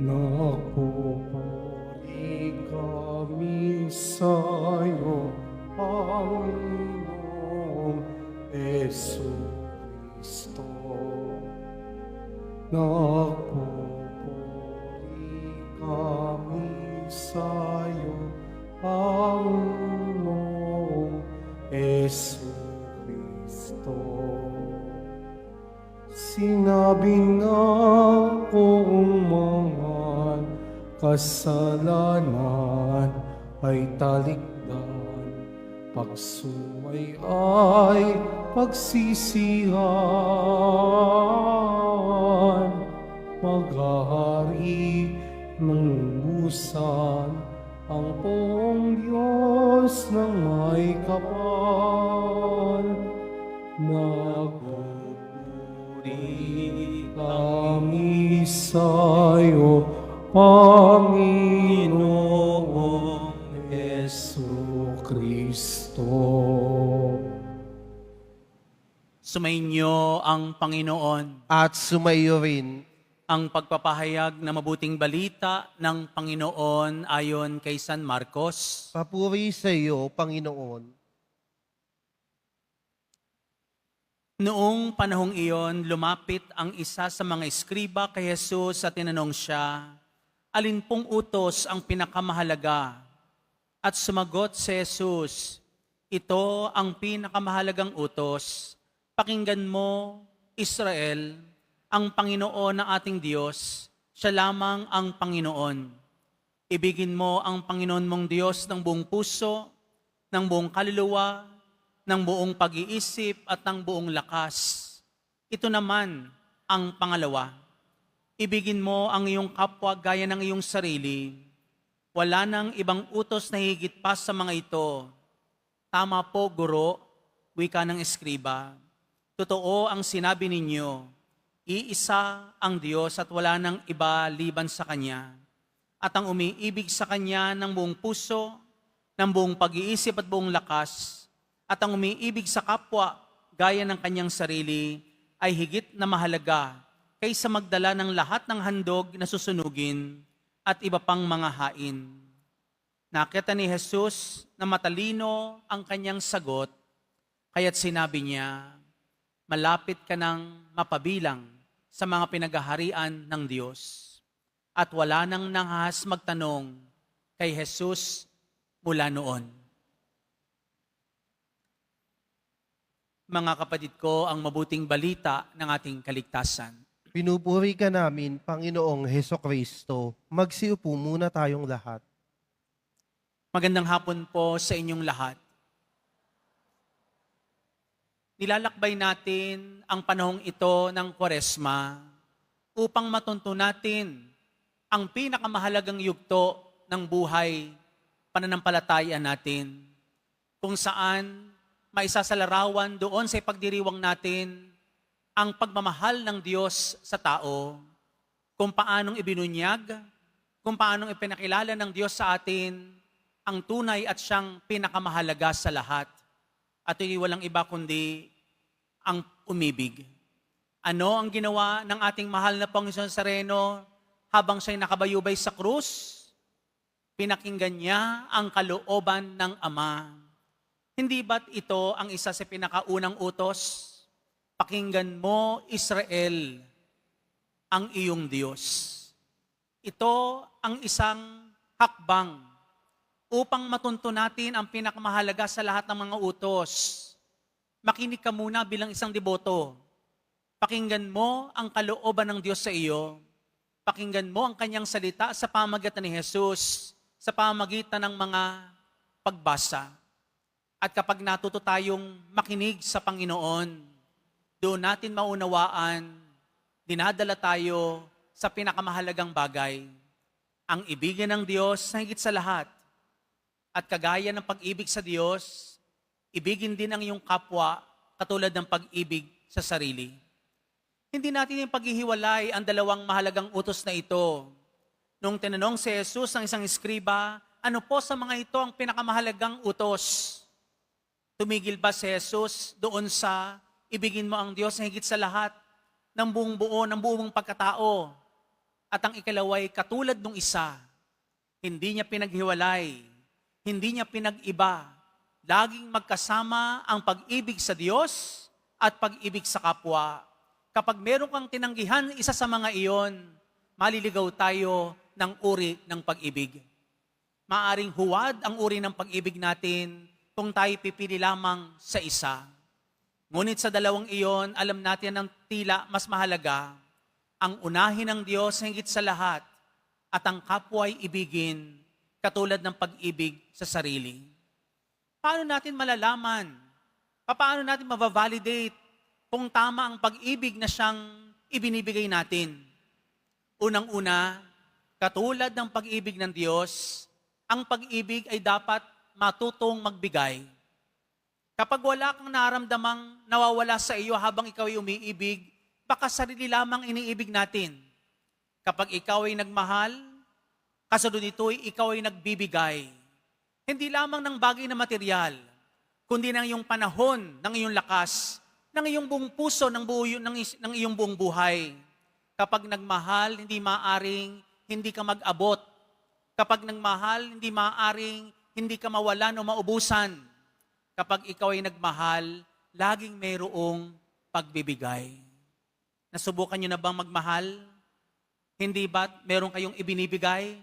Napupuri kami sa'yo, Panginoong Jesucristo. Napupuri kami sa'yo, Panginoong Jesucristo. Sinabi nga kong mga kasalanan ay talikdan, pagsuway ay pagsisihan, maghahari ng lubusan ang poong Diyos ng may kapal. Nagpupuri kami sa'yo, Panginoong Jesucristo. Sumainyo ang Panginoon. At sumayo rin. Ang pagpapahayag na mabuting balita ng Panginoon ayon kay San Marcos. Papuri sa iyo, Panginoon. Noong panahong iyon, lumapit ang isa sa mga eskriba kay Jesus at tinanong siya, alin pong utos ang pinakamahalaga? At sumagot si Jesus, ito ang pinakamahalagang utos. Pakinggan mo, Israel, ang Panginoon ng ating Diyos, siya lamang ang Panginoon. Ibigin mo ang Panginoon mong Diyos ng buong puso, ng buong kaluluwa, ng buong pag-iisip at ng buong lakas. Ito naman ang pangalawa. Ibigin mo ang iyong kapwa gaya ng iyong sarili. Wala nang ibang utos na higit pa sa mga ito. Tama po, Guro, wika ng eskriba. Totoo ang sinabi ninyo, iisa ang Diyos at wala nang iba liban sa Kanya. At ang umiibig sa Kanya ng buong puso, ng buong pag-iisip at buong lakas, at ang umiibig sa kapwa gaya ng kanyang sarili ay higit na mahalaga kaysa magdala ng lahat ng handog na susunugin at iba pang mga hain. Nakita ni Jesus na matalino ang kanyang sagot, kaya't sinabi niya, malapit ka nang mapabilang sa mga pinaghaharian ng Diyos. At wala nang nangahas magtanong kay Jesus mula noon. Mga kapatid ko, ang mabuting balita ng ating kaligtasan. Pinupuri ka namin, Panginoong Hesukristo. Magsiupo muna tayong lahat. Magandang hapon po sa inyong lahat. Nilalakbay natin ang panahong ito ng Kwaresma upang matunto natin ang pinakamahalagang yugto ng buhay pananampalataya natin, kung saan maisasalarawan doon sa ipagdiriwang natin ang pagmamahal ng Diyos sa tao, kung paanong ibinunyag, kung paanong ipinakilala ng Diyos sa atin ang tunay at siyang pinakamahalaga sa lahat. At hindi walang iba kundi ang umibig. Ano ang ginawa ng ating mahal na Panginoon Nazareno habang siya'y nakabayubay sa krus? Pinakinggan niya ang kalooban ng Ama. Hindi ba't ito ang isa sa pinakaunang utos? Pakinggan mo, Israel, ang iyong Diyos. Ito ang isang hakbang upang matunto natin ang pinakamahalaga sa lahat ng mga utos. Makinig ka muna bilang isang deboto. Pakinggan mo ang kalooban ng Diyos sa iyo. Pakinggan mo ang kanyang salita sa pamamagitan ni Jesus, sa pamamagitan ng mga pagbasa. At kapag natuto tayong makinig sa Panginoon, doon natin maunawaan, dinadala tayo sa pinakamahalagang bagay, ang ibigin ng Diyos na higit sa lahat. At kagaya ng pag-ibig sa Diyos, ibigin din ang iyong kapwa katulad ng pag-ibig sa sarili. Hindi natin yung paghihiwalay ang dalawang mahalagang utos na ito. Nung tinanong si Jesus ng isang eskriba, ano po sa mga ito ang pinakamahalagang utos? Tumigil ba si Jesus doon sa ibigin mo ang Diyos na higit sa lahat ng buong buo, ng buong pagkatao? At ang ikalawa ay katulad nung isa, hindi niya pinaghiwalay, hindi niya pinag-iba. Laging magkasama ang pag-ibig sa Diyos at pag-ibig sa kapwa. Kapag meron kang tinanggihan isa sa mga iyon, maliligaw tayo ng uri ng pag-ibig. Maaring huwad ang uri ng pag-ibig natin kung tayo pipili lamang sa isa. Ngunit sa dalawang iyon, alam natin ang tila mas mahalaga, ang unahin ng Diyos higit sa lahat at ang kapwa ay ibigin katulad ng pag-ibig sa sarili. Paano natin malalaman? Paano natin mabavalidate kung tama ang pag-ibig na siyang ibinibigay natin? Unang-una, katulad ng pag-ibig ng Diyos, ang pag-ibig ay dapat matutong magbigay. Kapag wala kang naramdamang nawawala sa iyo habang ikaw ay umiibig, baka sarili lamang iniibig natin. Kapag ikaw ay nagmahal, kasunod nito ay ikaw ay nagbibigay. Hindi lamang ng bagay na material, kundi ng iyong panahon, ng iyong lakas, ng iyong buong puso, ng iyong buong buhay. Kapag nagmahal, hindi maaring hindi ka mag-abot. Kapag nagmahal, hindi maaring hindi ka mawalan o maubusan. Kapag ikaw ay nagmahal, laging mayroong pagbibigay. Nasubukan niyo na bang magmahal? Hindi ba't meron kayong ibinibigay?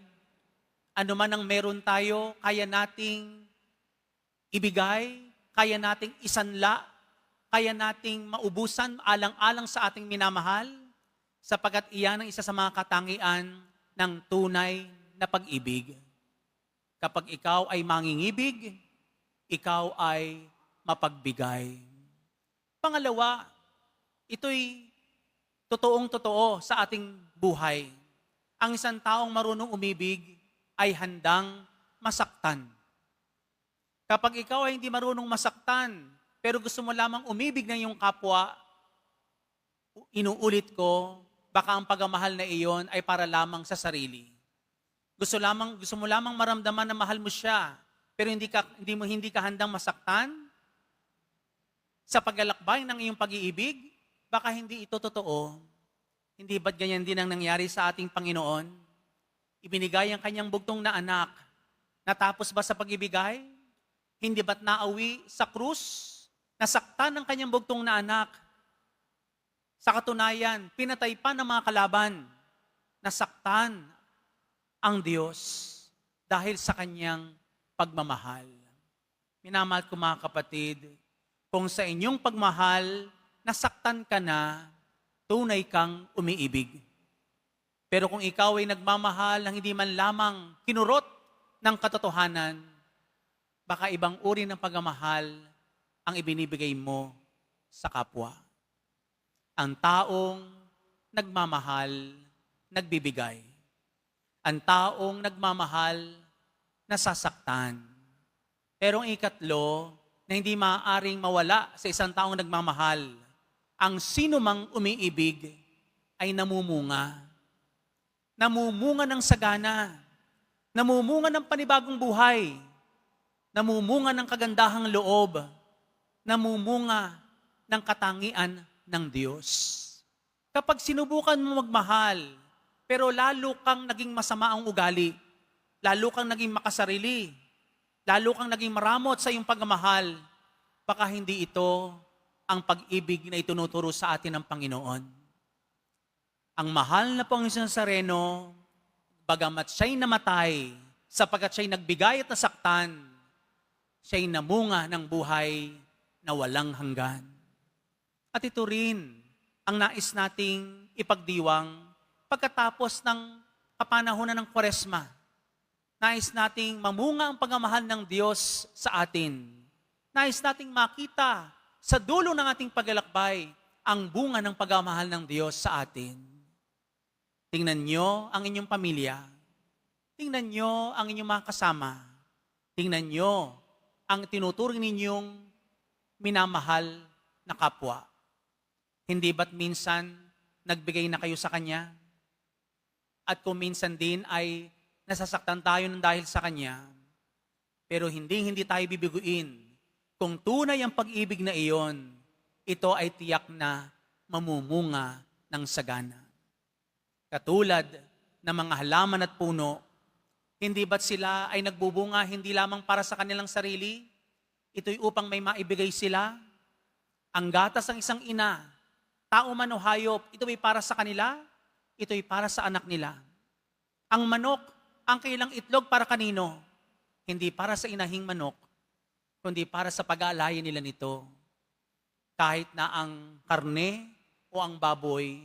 Ano man ang meron tayo, kaya nating ibigay, kaya nating isanla, kaya nating maubusan alang-alang sa ating minamahal, sapagkat iyan ang isa sa mga katangian ng tunay na pag-ibig. Kapag ikaw ay mangingibig, ikaw ay mapagbigay. Pangalawa, ito'y totoong-totoo sa ating buhay. Ang isang taong marunong umibig ay handang masaktan. Kapag ikaw ay hindi marunong masaktan, pero gusto mo lamang umibig ng iyong kapwa, inuulit ko, baka ang pagmamahal na iyon ay para lamang sa sarili. Gusto mo lamang maramdaman na mahal mo siya, pero hindi ka handang masaktan sa paglalakbay ng iyong pag-iibig, baka hindi ito totoo. Hindi ba't ganyan din ang nangyari sa ating Panginoon? Ibinigay ang kanyang bugtong na anak. Natapos ba sa pag-ibigay? Hindi ba't nauwi sa krus? Nasaktan ang kanyang bugtong na anak. Sa katunayan, pinatay pa ng mga kalaban. Nasaktan ang Diyos dahil sa kanyang pagmamahal. Minamahal ko mga kapatid, kung sa inyong pagmahal, nasaktan ka na, tunay kang umiibig. Pero kung ikaw ay nagmamahal ng hindi man lamang kinurot ng katotohanan, baka ibang uri ng pagmamahal ang ibinibigay mo sa kapwa. Ang taong nagmamahal, nagbibigay. Ang taong nagmamahal, nasasaktan. Pero ang ikatlo, na hindi maaaring mawala sa isang taong nagmamahal, ang sino mang umiibig ay namumunga. Namumunga ng sagana. Namumunga ng panibagong buhay. Namumunga ng kagandahang loob. Namumunga ng katangian ng Diyos. Kapag sinubukan mo magmahal, pero lalo kang naging masama ang ugali, lalo kang naging makasarili, lalo kang naging maramot sa iyong pagmamahal, baka hindi ito ang pag-ibig na itunuturo sa atin ng Panginoon. Ang mahal na Panginoon Nazareno, bagamat siya'y namatay, sapagkat siya'y nagbigay at nasaktan, siya'y namunga ng buhay na walang hanggan. At ito rin ang nais nating ipagdiwang pagkatapos ng kapanahunan ng Kwaresma. Nais nating mamunga ang pagmamahal ng Diyos sa atin. Nais nating makita sa dulo ng ating paglalakbay ang bunga ng pagmamahal ng Diyos sa atin. Tingnan nyo ang inyong pamilya. Tingnan nyo ang inyong mga kasama. Tingnan nyo ang tinuturing ninyong minamahal na kapwa. Hindi ba't minsan nagbigay na kayo sa Kanya? At kung minsan din ay nasasaktan tayo ng dahil sa Kanya, pero hindi tayo bibiguin. Kung tunay ang pag-ibig na iyon, ito ay tiyak na mamumunga ng sagana. Katulad ng mga halaman at puno, hindi ba't sila ay nagbubunga hindi lamang para sa kanilang sarili? Ito'y upang may maibigay sila. Ang gatas ng isang ina, tao man o hayop, ito ay para sa kanila, ito ay para sa anak nila. Ang manok, ang kailang itlog para kanino? Hindi para sa inahing manok, kundi para sa pag-aalayan nila nito. Kahit na ang karne o ang baboy,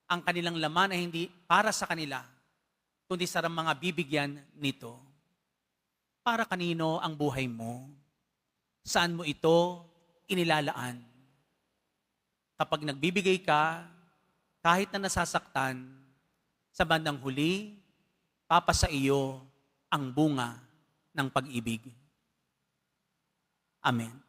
ang kanilang laman ay hindi para sa kanila, kundi sa mga bibigyan nito. Para kanino ang buhay mo? Saan mo ito inilalaan? Kapag nagbibigay ka, kahit na nasasaktan, sa bandang huli, papasa iyo ang bunga ng pag-ibig. Amen.